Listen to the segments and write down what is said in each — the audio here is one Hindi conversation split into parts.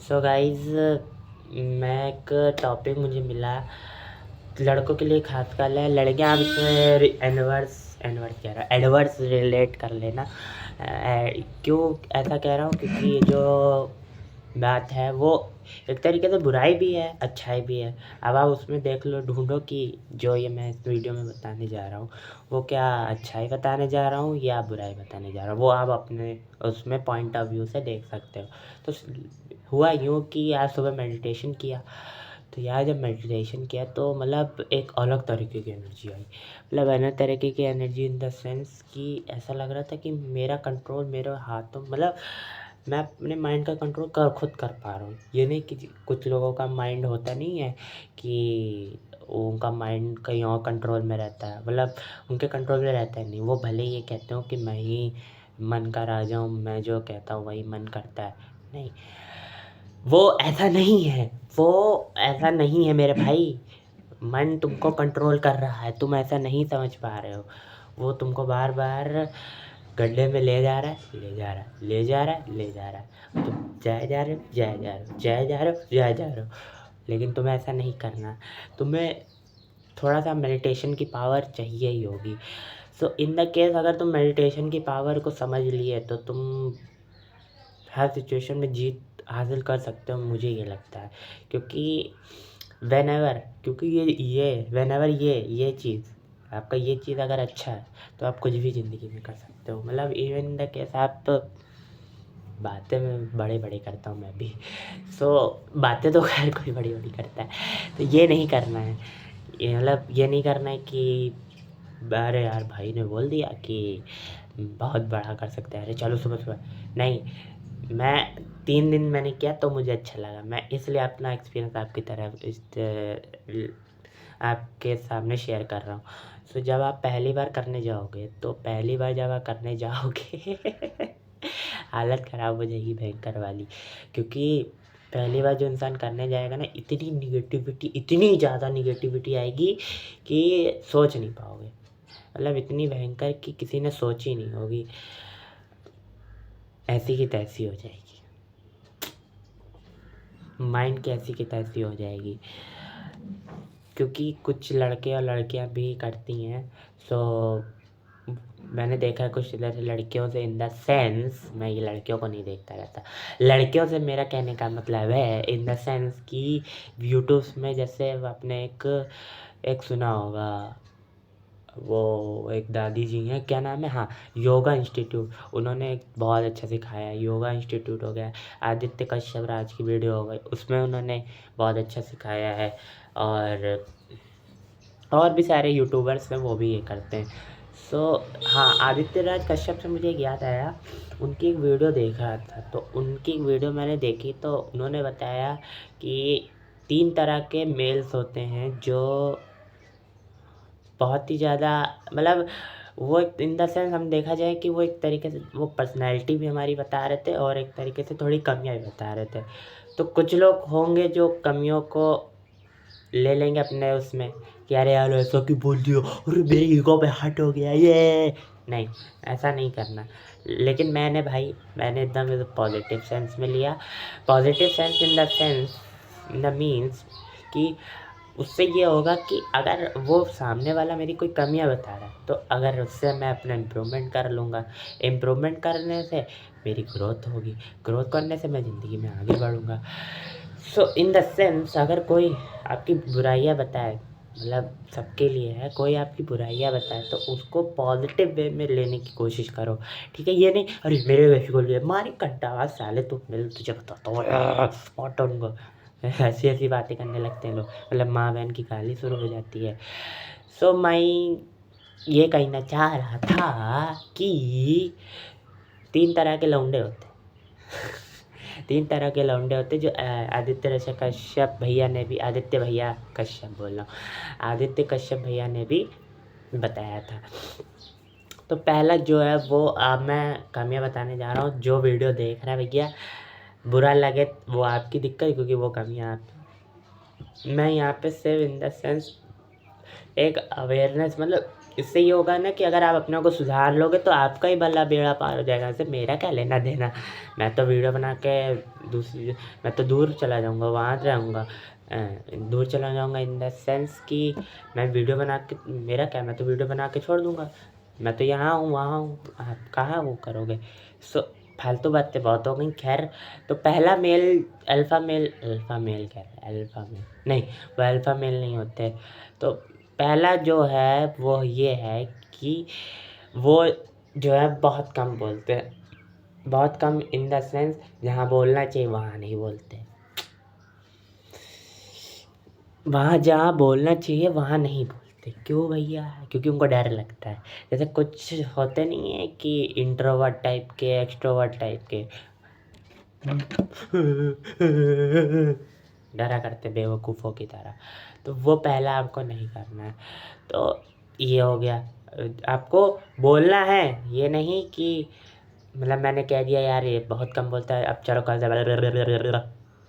सो गाइज़, मैं एक टॉपिक मुझे मिला लड़कों के लिए खास कर है। लड़कियां आप इसमें एनवर्स एनवर्स कह रहा एडवर्स रिलेट कर लेना। क्यों ऐसा कह रहा हूँ, क्योंकि ये जो बात है वो एक तरीके से बुराई भी है, अच्छाई भी है। अब आप उसमें देख लो, ढूंढो कि जो ये मैं इस वीडियो में बताने जा रहा हूँ वो क्या अच्छाई बताने जा रहा हूँ या बुराई बताने जा रहा हूँ, वो आप अपने उसमें पॉइंट ऑफ व्यू से देख सकते हो। तो हुआ यूँ कि आज सुबह मेडिटेशन किया, तो यार जब मेडिटेशन किया तो मतलब एक अलग तरीके की एनर्जी आई। मतलब अलग तरीके की एनर्जी इन द सेंस कि ऐसा लग रहा था कि मेरा कंट्रोल मेरे हाथों, मतलब मैं अपने माइंड का कंट्रोल खुद कर पा रहा हूँ। ये नहीं कि कुछ लोगों का माइंड होता नहीं है कि उनका माइंड कहीं और कंट्रोल में रहता है, मतलब उनके कंट्रोल में रहता है नहीं। वो भले ही ये कहते हो कि मैं ही मन का राजा हूँ, मैं जो कहता हूँ वही मन करता है। नहीं, वो ऐसा नहीं है, वो ऐसा नहीं है मेरे भाई। मन तुमको कंट्रोल कर रहा है, तुम ऐसा नहीं समझ पा रहे हो। वो तुमको बार बार गड्ढे में ले जा रहा है, ले जा रहा है, ले जा रहा है, ले जा रहा है। तुम जाए जा रहे हो, जाए जा रहे हो, जाए जा रहे हो, जाए जा रहे हो, लेकिन तुम्हें ऐसा नहीं करना। तुम्हें थोड़ा सा मेडिटेशन की पावर चाहिए ही होगी। सो इन द केस अगर तुम मेडिटेशन की पावर को समझ लिए तो तुम हर सिचुएशन में जीत हासिल कर सकते हो, मुझे ये लगता है। क्योंकि क्योंकि व्हेनेवर ये चीज़ आपका, ये चीज़ अगर अच्छा है तो आप कुछ भी ज़िंदगी में कर सकते हो। मतलब इवन द केस आप बातें में बड़े करता हूँ मैं भी। सो बातें तो खैर कोई बड़ी करता है, तो ये नहीं करना है। मतलब ये नहीं करना है कि अरे यार भाई ने बोल दिया कि बहुत बड़ा कर सकते हैं, अरे चलो सुबह नहीं। मैं 3 दिन मैंने किया तो मुझे अच्छा लगा। मैं इसलिए अपना एक्सपीरियंस आपकी तरफ आपके सामने शेयर कर रहा हूँ। सो जब आप पहली बार करने जाओगे तो पहली बार जब आप करने जाओगे हालत ख़राब हो जाएगी भयंकर वाली। क्योंकि पहली बार जो इंसान करने जाएगा ना, इतनी ज़्यादा निगेटिविटी आएगी कि सोच नहीं पाओगे। मतलब इतनी भयंकर कि किसी ने सोची नहीं होगी, ऐसी की तैसी हो जाएगी। माइंड की ऐसी की तैसी हो जाएगी। क्योंकि कुछ लड़के और लड़कियां भी करती हैं। सो मैंने देखा है कुछ लड़कियों से, इन द सेंस मैं ये लड़कियों को नहीं देखता रहता, लड़कियों से मेरा कहने का मतलब है इन द सेंस कि यूट्यूब में जैसे आपने एक सुना होगा, वो एक दादी जी हैं, क्या नाम है, हाँ, योगा इंस्टीट्यूट। उन्होंने एक बहुत अच्छा सिखाया है, योगा इंस्टीट्यूट हो गया, आदित्य कश्यप राज की वीडियो हो गई, उसमें उन्होंने बहुत अच्छा सिखाया है। और भी सारे यूट्यूबर्स हैं वो भी ये करते हैं। सो हाँ, आदित्य राज कश्यप से मुझे एक याद आया, उनकी एक वीडियो देख रहा था, तो उनकी एक वीडियो मैंने देखी तो उन्होंने बताया कि 3 तरह के मेल्स होते हैं जो बहुत ही ज़्यादा, मतलब वो इन द सेंस हम देखा जाए कि वो एक तरीके से वो पर्सनैलिटी भी हमारी बता रहे थे और एक तरीके से थोड़ी कमियाँ भी बता रहे थे। तो कुछ लोग होंगे जो कमियों को ले लेंगे अपने उसमें कि अरे यार ऐसा क्यों बोल दिया, अरे मेरे ईगो पे हर्ट हो गया ये। नहीं, ऐसा नहीं करना। लेकिन मैंने एकदम पॉजिटिव सेंस में लिया। Positive sense in the means कि उससे ये होगा कि अगर वो सामने वाला मेरी कोई कमियाँ बता रहा है तो अगर उससे मैं अपना इम्प्रूवमेंट कर लूँगा, इम्प्रूवमेंट करने से मेरी ग्रोथ होगी, ग्रोथ करने से मैं ज़िंदगी में आगे बढ़ूँगा। सो इन द सेंस अगर कोई आपकी बुराइयाँ बताए, मतलब सबके लिए है, कोई आपकी बुराइयाँ बताए तो उसको पॉजिटिव वे में लेने की कोशिश करो। ठीक है, ये नहीं अरे मेरे वैसे को लिए मारी कट्टा साले, तू मिल तुझे बताता हूँ यार, और उनको ऐसी बातें करने लगते हैं लोग, मतलब माँ बहन की गाली शुरू हो जाती है। सो मैं ये कहना चाह रहा था कि 3 तरह के लौंडे होते हैं। 3 तरह के लौंडे होते हैं जो आदित्य भैया कश्यप बोल रहा हूँ, आदित्य कश्यप भैया ने भी बताया था। तो पहला जो है वो अब मैं कमियाँ बताने जा रहा हूँ। जो वीडियो देख रहा है भैया, बुरा लगे वो आपकी दिक्कत, क्योंकि वो कमियाँ आप, मैं यहाँ पे सिर्फ इन द सेंस एक अवेयरनेस, मतलब इससे ये होगा ना कि अगर आप अपने को सुधार लोगे तो आपका ही भला बेड़ा पार हो जाएगा। इससे मेरा क्या लेना देना। मैं तो वीडियो बना के दूसरी मैं तो दूर चला जाऊँगा, वहाँ रहूँगा। दूर चला जाऊँगा इन द सेंस कि मैं वीडियो बना के, मेरा क्या, मैं तो वीडियो बना के छोड़ दूँगा। मैं तो यहाँ हूँ वहाँ हूँ, आप कहाँ वो करोगे। सो फालतू बातें बहुत हो गई। खैर, तो पहला मेल अल्फ़ा मेल कह रहे अल्फ़ा मेल नहीं, वो अल्फ़ा मेल नहीं होते। तो पहला जो है वो ये है कि वो जो है बहुत कम बोलते हैं। बहुत कम इन द सेंस जहाँ बोलना चाहिए वहाँ नहीं बोलते, वहाँ जहाँ बोलना चाहिए वहाँ नहीं बोलते। क्यों भैया? क्योंकि उनको डर लगता है। जैसे कुछ होते नहीं है कि इंट्रोवर्ट टाइप के, एक्सट्रोवर्ट टाइप के डरा करते बेवकूफ़ों की तरह। तो वो पहला आपको नहीं करना है। तो ये हो गया। आपको बोलना है, ये नहीं कि मतलब मैंने कह दिया यार ये बहुत कम बोलता है, अब चलो कल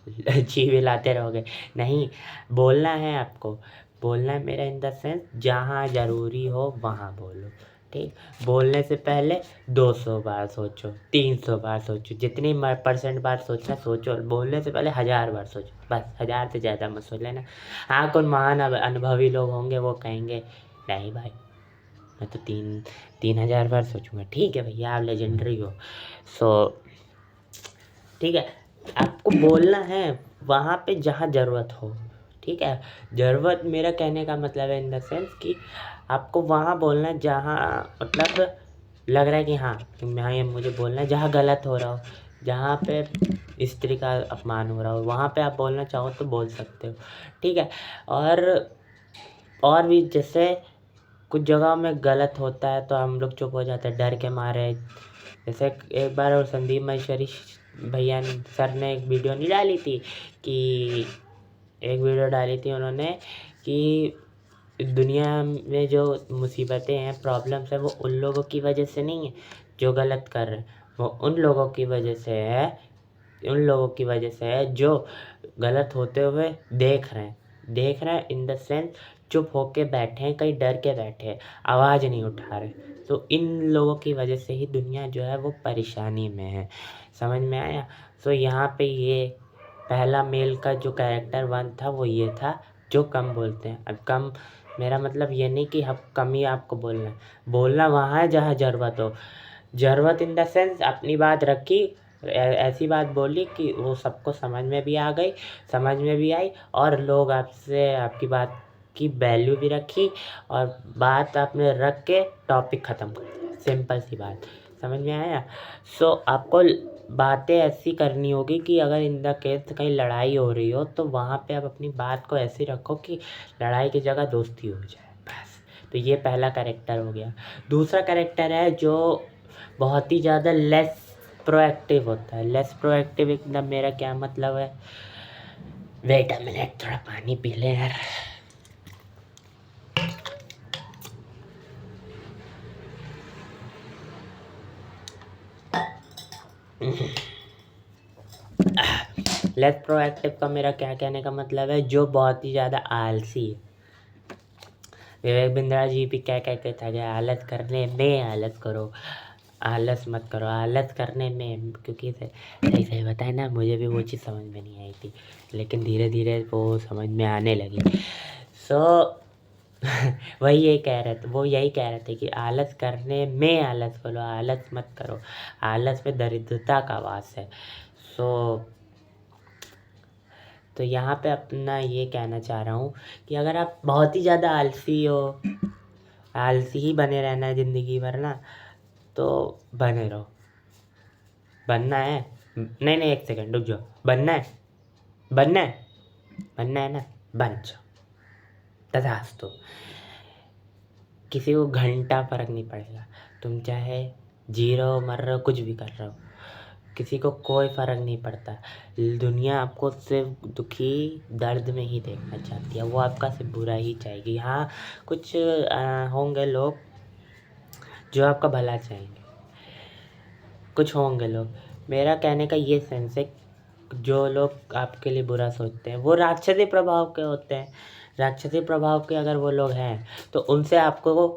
से चीवे लाते रहोगे। नहीं, बोलना है आपको। बोलना है मेरा इन द सेंस जहाँ ज़रूरी हो वहाँ बोलो। ठीक, बोलने से पहले 200 बार सोचो, 300 बार सोचो, जितनी % बार सोचना सोचो। बोलने से पहले 1000 बार सोचो, बस 1000 से ज़्यादा मत सोच लेना। हाँ, कौन महान अनुभवी लोग होंगे वो कहेंगे नहीं भाई, मैं तो 3000 बार सोचूंगा। ठीक है भैया, आप लेजेंडरी हो। सो ठीक है, आपको बोलना है वहाँ पे जहाँ ज़रूरत हो। ठीक है, ज़रूरत मेरा कहने का मतलब है इन द सेंस कि आपको वहाँ बोलना है जहाँ मतलब लग रहा है कि हाँ ये मुझे बोलना है। जहाँ गलत हो रहा हो, जहाँ पे स्त्री का अपमान हो रहा हो, वहाँ पे आप बोलना चाहो तो बोल सकते हो। ठीक है, और भी जैसे कुछ जगहों में गलत होता है तो हम लोग चुप हो जाते हैं डर के मारे। जैसे एक बार और संदीप महेश्वरी भैया सर ने एक वीडियो नहीं डाली थी कि एक वीडियो डाली थी उन्होंने कि दुनिया में जो मुसीबतें हैं, प्रॉब्लम्स है, वो उन लोगों की वजह से नहीं है जो गलत कर रहे हैं, वो उन लोगों की वजह से है, उन लोगों की वजह से है जो गलत होते हुए देख रहे हैं इन द सेंस चुप होके बैठे हैं, कहीं डर के बैठे हैं, आवाज़ नहीं उठा रहे। तो इन लोगों की वजह से ही दुनिया जो है वो परेशानी में है। समझ में आया? सो यहाँ पे ये पहला मेल का जो कैरेक्टर 1 था वो ये था, जो कम बोलते हैं। अब कम मेरा मतलब ये नहीं कि हम कम ही आपको बोलना है। बोलना वहाँ है जहाँ ज़रूरत हो। ज़रूरत इन द सेंस अपनी बात रखी, ऐसी बात बोली कि वो सबको समझ में भी आई और लोग आपसे आपकी बात की वैल्यू भी रखी और बात आपने रख के टॉपिक ख़त्म कर दिया। सिंपल सी बात, समझ में आया? सो आपको बातें ऐसी करनी होगी कि अगर इन द केस कहीं लड़ाई हो रही हो तो वहाँ पे आप अपनी बात को ऐसी रखो कि लड़ाई की जगह दोस्ती हो जाए, बस। तो ये पहला कैरेक्टर हो गया। दूसरा कैरेक्टर है जो बहुत ही ज़्यादा लेस प्रोएक्टिव होता है। लेस प्रोएक्टिव एकदम मेरा क्या मतलब है, वेट अ मिनट, थोड़ा पानी पी ले यार। लेस प्रोएक्टिव का मेरा क्या कहने का मतलब है, जो बहुत ही ज़्यादा आलसी है। विवेक बिंद्रा जी भी क्या कहते था कि आलस करने में आलस करो, आलस मत करो, आलस करने में। क्योंकि सही सही बताए ना, मुझे भी वो चीज़ समझ में नहीं आई थी, लेकिन धीरे धीरे वो समझ में आने लगी। सो वो यही कह रहे थे कि आलस करने में आलस करो, आलस मत करो। आलस में दरिद्रता का वास है। सो तो यहाँ पे अपना ये कहना चाह रहा हूँ कि अगर आप बहुत ही ज़्यादा आलसी हो, आलसी ही बने रहना है ज़िंदगी भर ना, तो बने रहो। बनना है, नहीं नहीं, एक सेकंड रुक जाओ। बनना है ना, बन जाओ, तथास्तु। किसी को घंटा फ़र्क नहीं पड़ेगा, तुम चाहे जी रहे हो, मर रहे हो, कुछ भी कर रहे हो, किसी को कोई फ़र्क नहीं पड़ता। दुनिया आपको सिर्फ दुखी, दर्द में ही देखना चाहती है, वो आपका सिर्फ बुरा ही चाहेगी। हाँ, कुछ होंगे लोग जो आपका भला चाहेंगे, कुछ होंगे लोग। मेरा कहने का ये सेंस है, जो लोग आपके लिए बुरा सोचते हैं वो राक्षसी प्रभाव के होते हैं। राक्षसी प्रभाव के अगर वो लोग हैं तो उनसे आपको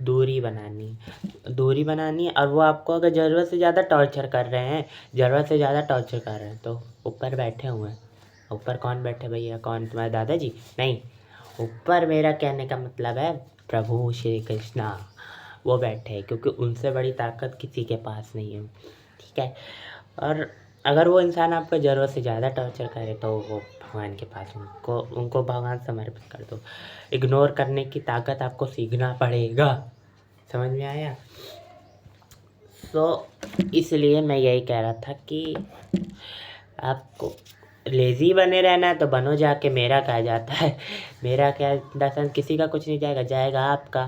दूरी बनानी है। और वो आपको अगर ज़रूरत से ज़्यादा टॉर्चर कर रहे हैं तो ऊपर बैठे हुए हैं। ऊपर कौन बैठे भैया? कौन? तुम्हारे दादाजी? नहीं, ऊपर मेरा कहने का मतलब है प्रभु श्री कृष्णा, वो बैठे हैं, क्योंकि उनसे बड़ी ताकत किसी के पास नहीं है। ठीक है। और अगर वो इंसान आपको ज़रूरत से ज़्यादा टॉर्चर करे तो वो भगवान के पास, उनको भगवान समर्पित कर दो। इग्नोर करने की ताकत आपको सीखना पड़ेगा। समझ में आया? इसलिए मैं यही कह रहा था कि आपको लेज़ी बने रहना है तो बनो जाके। मेरा क्या जाता है, मेरा क्या दरअसल किसी का कुछ नहीं जाएगा आपका।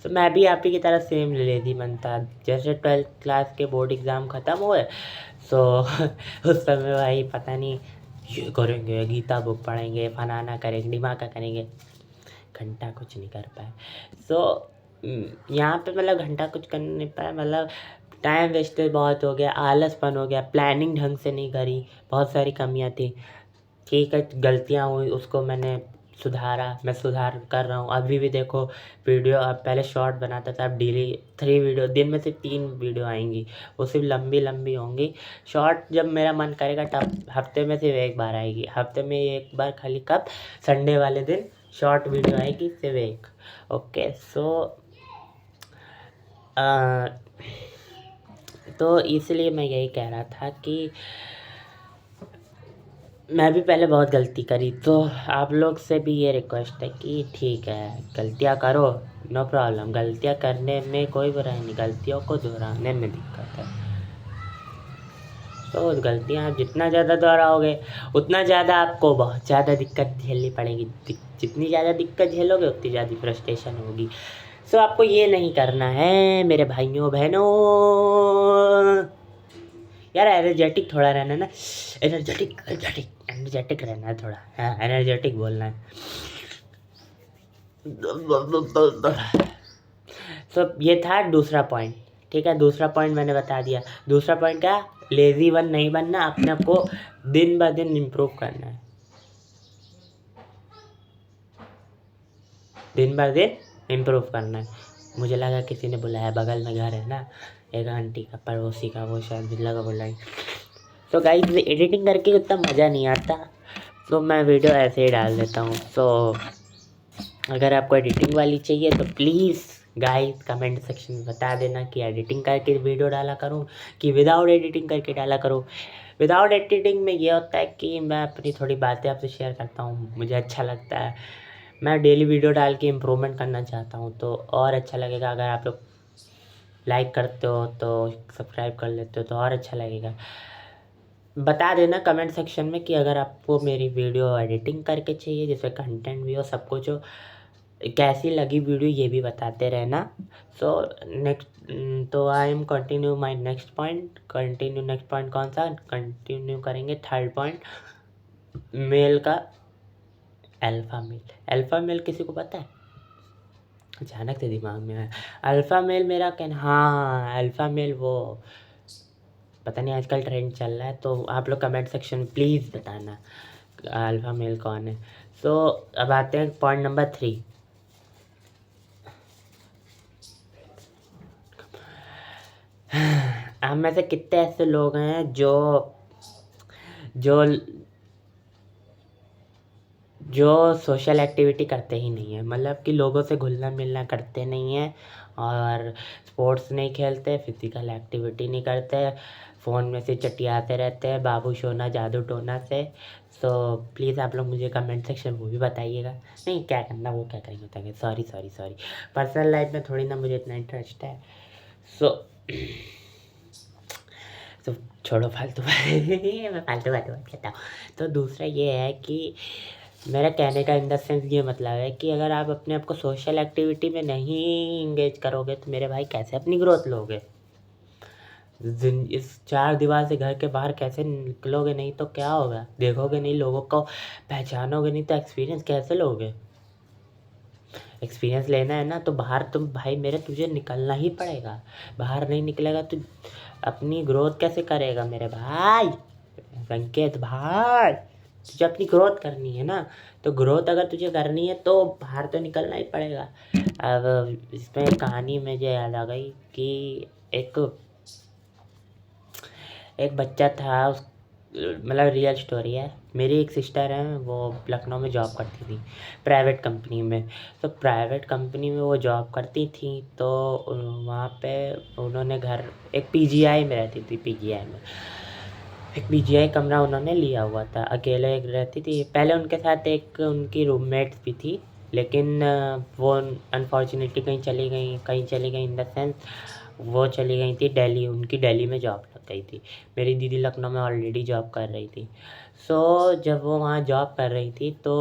तो मैं भी आप ही की तरह सेम लेज़ी बनता। जैसे 12th क्लास के बोर्ड एग्ज़ाम ख़त्म हुए उस समय भाई पता नहीं ये करेंगे, गीता बुक पढ़ेंगे, फलाना करेंगे, ढिमाका करेंगे, घंटा कुछ नहीं कर पाए। यहाँ पे मतलब घंटा कुछ कर नहीं पाया, मतलब टाइम वेस्टेज बहुत हो गया, आलसपन हो गया, प्लानिंग ढंग से नहीं करी, बहुत सारी कमियाँ थी। ठीक है, गलतियाँ हुई, उसको मैंने सुधारा, मैं सुधार कर रहा हूँ। अभी भी देखो वीडियो, अब पहले शॉर्ट बनाता था, अब डेली 3 वीडियो, दिन में सिर्फ 3 वीडियो आएंगी, वो सिर्फ लंबी होंगी। शॉर्ट जब मेरा मन करेगा तब हफ्ते में सिर्फ 1 बार आएगी, हफ्ते में 1 बार, खाली कब? संडे वाले दिन शॉर्ट वीडियो आएगी, सिर्फ 1। ओके। तो इसलिए मैं यही कह रहा था कि मैं भी पहले बहुत गलती करी, तो आप लोग से भी ये रिक्वेस्ट है कि ठीक है, गलतियाँ करो, नो प्रॉब्लम। गलतियाँ करने में कोई बुराई नहीं, गलतियों को दोहराने में दिक्कत है। तो गलतियाँ आप जितना ज़्यादा दोहराओगे उतना ज़्यादा आपको बहुत ज़्यादा दिक्कत झेलनी पड़ेगी। जितनी ज़्यादा दिक्कत झेलोगे उतनी ज़्यादा फ्रस्ट्रेशन होगी। आपको ये नहीं करना है मेरे भाइयों बहनों। यार एनर्जेटिक थोड़ा रहना ना, एनर्जेटिक रहना है थोड़ा। हाँ, एनर्जेटिक बोलना है। ये था दूसरा पॉइंट। ठीक है, दूसरा पॉइंट मैंने बता दिया। दूसरा पॉइंट क्या? लेज़ी नहीं बनना, अपने आप को दिन ब दिन इम्प्रूव करना है। दिन ब दिन इम्प्रूव करना है। मुझे लगा किसी ने बुलाया, बगल में घर है ना, एक आंटी का, पड़ोसी का, वो शायद लगा बुलाई। तो गाइस एडिटिंग करके उतना मज़ा नहीं आता, तो मैं वीडियो ऐसे ही डाल देता हूँ। अगर आपको एडिटिंग वाली चाहिए तो प्लीज़ गाइस कमेंट सेक्शन में बता देना कि एडिटिंग करके वीडियो डाला करूँ कि विदाउट एडिटिंग करके डाला करूँ। विदाउट एडिटिंग में ये होता है कि मैं अपनी थोड़ी बातें आपसे शेयर करता हूँ, मुझे अच्छा लगता है। मैं डेली वीडियो डाल के इम्प्रूवमेंट करना चाहता हूँ, तो और अच्छा लगेगा। अगर आप लोग लाइक करते हो तो सब्सक्राइब कर लेते हो तो और अच्छा लगेगा। बता देना कमेंट सेक्शन में कि अगर आपको मेरी वीडियो एडिटिंग करके चाहिए, जिसमें कंटेंट भी हो, सब कुछ हो, कैसी लगी वीडियो ये भी बताते रहना। तो I am continue my next point. Next point कौन सा कंटिन्यू करेंगे? 3rd पॉइंट, मेल का अल्फ़ा मेल किसी को पता है? अचानक से दिमाग में आया अल्फ़ा मेल। मेरा कहना, हाँ अल्फ़ा मेल, वो पता नहीं आजकल ट्रेंड चल रहा है, तो आप लोग कमेंट सेक्शन में प्लीज़ बताना अल्फ़ा मेल कौन है। अब आते हैं पॉइंट नंबर 3। हम में से कितने ऐसे लोग हैं जो जो जो सोशल एक्टिविटी करते ही नहीं है, मतलब कि लोगों से घुलना मिलना करते नहीं हैं, और स्पोर्ट्स नहीं खेलते, फिज़िकल एक्टिविटी नहीं करते, फ़ोन में से चटियाते रहते हैं बाबू सोना जादू टोना से। प्लीज़ आप लोग मुझे कमेंट सेक्शन में वो भी बताइएगा। नहीं, क्या करना वो क्या करेंगे बताएंगे। सॉरी पर्सनल लाइफ में थोड़ी ना मुझे इतना इंटरेस्ट है। तो छोड़ो फालतू मैं फालतू बात कहता हूँ। तो दूसरा ये है कि मेरा कहने का इन द सेंस ये मतलब है कि अगर आप अपने आप को सोशल एक्टिविटी में नहीं इंगेज करोगे तो मेरे भाई कैसे अपनी ग्रोथ लोगे? इस 4 दीवार से घर के बाहर कैसे निकलोगे? नहीं तो क्या होगा? देखोगे नहीं, लोगों को पहचानोगे नहीं, तो एक्सपीरियंस कैसे लोगे? एक्सपीरियंस लेना है ना तो बाहर तुम भाई मेरे तुझे निकलना ही पड़ेगा। बाहर नहीं निकलेगा तो अपनी ग्रोथ कैसे करेगा मेरे भाई? संकेत भाई, तुझे अपनी ग्रोथ करनी है ना, तो ग्रोथ अगर तुझे करनी है तो बाहर तो निकलना ही पड़ेगा। अब इसमें कहानी मुझे याद आ गई कि एक एक बच्चा था, उस मतलब रियल स्टोरी है। मेरी एक सिस्टर है, वो लखनऊ में जॉब करती थी प्राइवेट कंपनी में। तो प्राइवेट कंपनी में वो जॉब करती थी, तो वहाँ पे उन्होंने घर एक पीजीआई में रहती थी। पीजीआई में एक पीजीआई कमरा उन्होंने लिया हुआ था, अकेले एक रहती थी। पहले उनके साथ एक उनकी रूममेट भी थी, लेकिन वो अनफॉर्चुनेटली कहीं चली गई इन द सेंस वो चली गई थी दिल्ली, उनकी दिल्ली में जॉब लग गई थी। मेरी दीदी लखनऊ में ऑलरेडी जॉब कर रही थी। सो जब वो वहाँ जॉब कर रही थी तो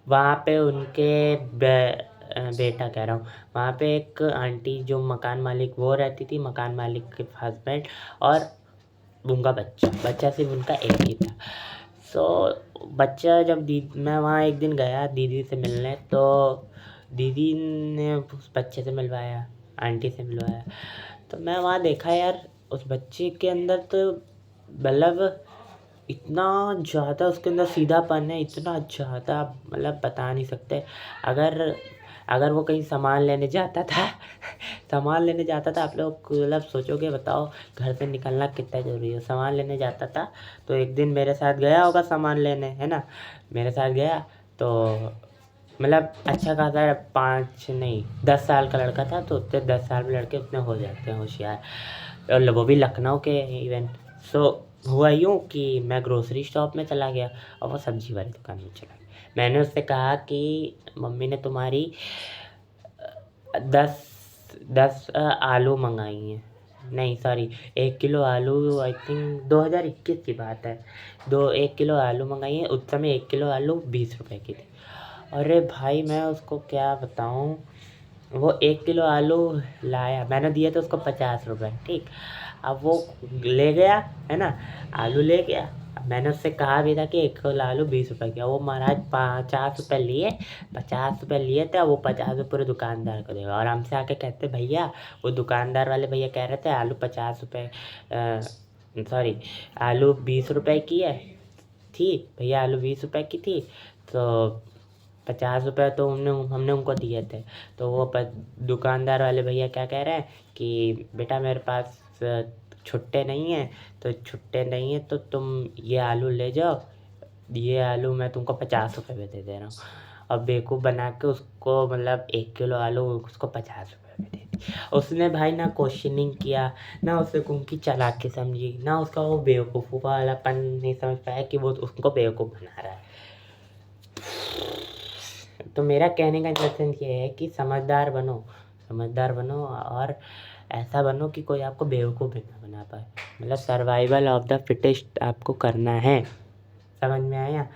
वहाँ पे उनके बेटा कह रहा हूँ, वहाँ पे एक आंटी जो मकान मालिक वो रहती थी, मकान मालिक के हस्बैंड, और उनका बच्चा सिर्फ उनका एक ही था। सो बच्चा जब मैं वहाँ एक दिन गया दीदी से मिलने, तो दीदी ने उस बच्चे से मिलवाया, आंटी से मिलवाया। तो मैं वहाँ देखा यार, उस बच्चे के अंदर तो मतलब इतना ज़्यादा उसके अंदर सीधापन है, इतना ज़्यादा मतलब बता नहीं सकते। अगर अगर वो कहीं सामान लेने जाता था सामान लेने जाता था, आप लोग मतलब सोचोगे, बताओ घर से निकलना कितना ज़रूरी है। सामान लेने जाता था, तो एक दिन मेरे साथ गया होगा सामान लेने, है ना। मेरे साथ गया तो मतलब अच्छा खासा 5 नहीं 10 साल का लड़का था। तो उतने 10 साल में लड़के उतने हो जाते हैं होशियार, और वो भी लखनऊ के इवेंट। सो हुआ यूँ कि मैं ग्रोसरी शॉप में चला गया और वो सब्जी वाली दुकान में चला गया। मैंने उससे कहा कि मम्मी ने तुम्हारी 10 आलू मंगाई हैं, नहीं सॉरी 1 किलो आलू, आई थिंक 2021 की बात है। 1 किलो आलू मंगाई है, उस समय 1 किलो आलू 20 रुपए की थी। अरे भाई मैं उसको क्या बताऊँ, वो 1 किलो आलू लाया, मैंने दिए थे उसको 50 रुपए, ठीक। अब वो ले गया, है ना, आलू ले गया। अब मैंने उससे कहा भी था कि 1 किलो आलू 20 रुपए की। वो महाराज 50 रुपए लिए, 50 रुपए लिए थे। वो 50 रुपये पूरे दुकानदार को देगा, और हमसे आके कहते भैया, वो दुकानदार वाले भैया कह रहे थे आलू 50 रुपए, सॉरी आलू 20 रुपए की है थी भैया, आलू 20 रुपए की थी, तो 50 रुपये तो हमने उनको दिए थे। तो वो दुकानदार वाले भैया क्या कह रहे हैं कि बेटा मेरे पास छुट्टे नहीं हैं, तो छुट्टे नहीं है तो तुम ये आलू ले जाओ, ये आलू मैं तुमको 50 रुपये में दे दे रहा हूँ। अब बेवकूफ़ बना के उसको मतलब 1 किलो आलू उसको 50 रुपये में दे दी। उसने भाई ना क्वेश्चनिंग किया, ना उसे उनकी चालाकी समझी, ना उसका वो बेवकूफ़ों वालापन नहीं समझ पाया कि वो उसको बेवकूफ़ बना रहा है। तो मेरा कहने का इंटेंशन ये है कि समझदार बनो और ऐसा बनो कि कोई आपको बेवकूफ़ भी ना बना पाए। मतलब सर्वाइवल ऑफ द फिटेस्ट आपको करना है, समझ में आया।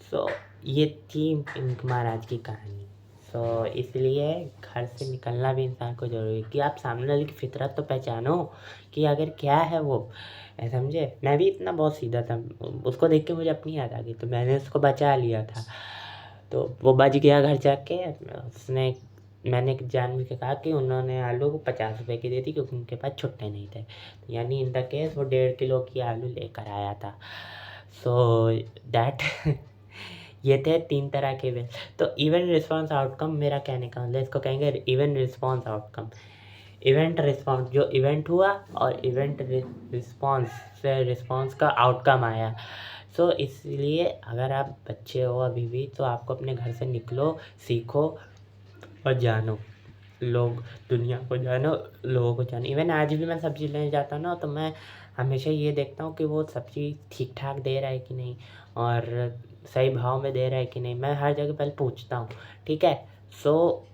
सो ये थी इंक महाराज की कहानी। सो इसलिए घर से निकलना भी इंसान को ज़रूरी है कि आप सामने वाले की फितरत तो पहचानो कि अगर क्या है वो, समझे। मैं भी इतना बहुत सीधा था, उसको देख के मुझे अपनी याद आ गई, तो मैंने उसको बचा लिया था। तो वो बच गया घर जाके। मैंने जानबूझ के कहा कि उन्होंने आलू को 50 रुपए की दी थी क्योंकि उनके पास छुट्टे नहीं थे। यानी इन द केस वो 1.5 किलो की आलू लेकर आया था। सो दैट ये थे 3 तरह के वे। तो इवेंट रिस्पॉन्स आउटकम, मेरा कहने का मतलब इसको कहेंगे event response outcome. Event response, जो इवेंट हुआ और इवेंट रिस्पॉन्स से रिस्पॉन्स का आउटकम आया। सो इसलिए अगर आप बच्चे हो अभी भी, तो आपको अपने घर से निकलो, सीखो और जानो, लोग दुनिया को जानो, लोगों को जानो। इवन आज भी मैं सब्ज़ी लेने जाता हूँ ना, तो मैं हमेशा ये देखता हूँ कि वो सब्ज़ी ठीक ठाक दे रहा है कि नहीं, और सही भाव में दे रहा है कि नहीं। मैं हर जगह पहले पूछता हूँ, ठीक है। सो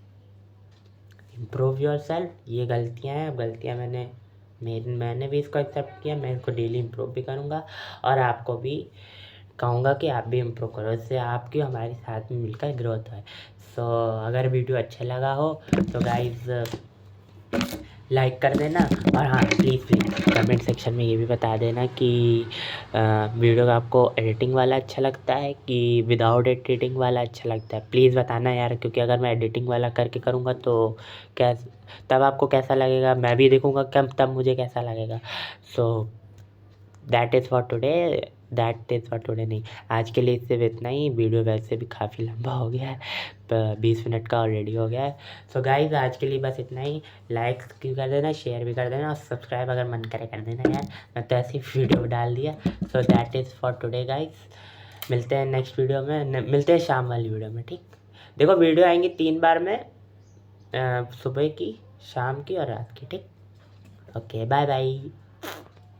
इम्प्रूव योरसेल्फ। ये गलतियाँ हैं, गलतियाँ मैंने भी इसको एक्सेप्ट किया, मैं इसको डेली इम्प्रूव भी करूँगा, और आपको भी कहूँगा कि आप भी इम्प्रूव करो, इससे आपकी हमारे साथ में मिलकर ग्रोथ है। सो अगर वीडियो अच्छा लगा हो तो गाइज़ लाइक कर देना, और हाँ प्लीज़ कमेंट सेक्शन में ये भी बता देना कि वीडियो आपको एडिटिंग वाला अच्छा लगता है कि विदाउट एडिटिंग वाला अच्छा लगता है। प्लीज़ बताना यार, क्योंकि अगर मैं एडिटिंग वाला करके करूँगा तो तब आपको कैसा लगेगा, मैं भी देखूँगा तब मुझे कैसा लगेगा। So that is for today. That is for today. नहीं, आज के लिए सिर्फ इतना ही। वीडियो वैसे भी काफ़ी लंबा हो गया है, 20 मिनट का ऑलरेडी हो गया है। सो गाइज़ आज के लिए बस इतना ही। लाइक क्यों कर देना, शेयर भी कर देना और सब्सक्राइब अगर मन करे कर देना यार, मैं तो ऐसी वीडियो डाल दिया। So that is for today guys. मिलते हैं नेक्स्ट वीडियो में, मिलते हैं शाम वाली वीडियो में, ठीक। देखो वीडियो आएंगी 3 बार में, सुबह की, शाम की और रात की, ठीक। Okay, bye bye.